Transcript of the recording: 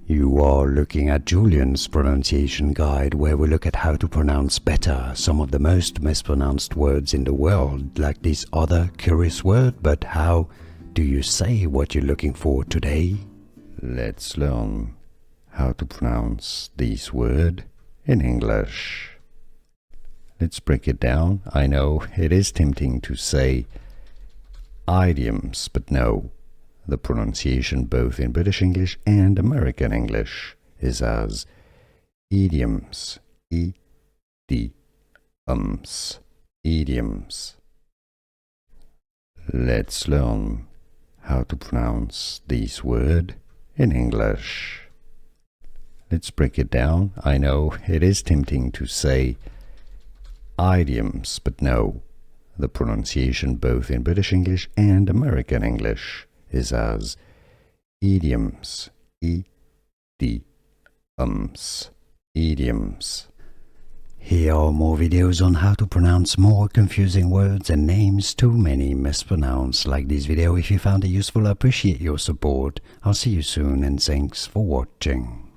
You are looking at Julian's pronunciation guide, where we look at how to pronounce better some of the most mispronounced words in the world, like this other curious word. But how do you say what you're looking for today? Let's learn how to pronounce this word in English. Let's break it down. I know it is tempting to say idioms, but no. The pronunciation both in British English and American English is as idioms. E-D-ums. Idioms. Let's learn how to pronounce this word in English. Let's break it down. I know it is tempting to say idioms, but no. The pronunciation both in British English and American English is as idioms. E-D-ums. Idioms. Here are more videos on how to pronounce more confusing words and names too many mispronounced. Like this video if you found it useful. I appreciate your support. I'll see you soon and thanks for watching.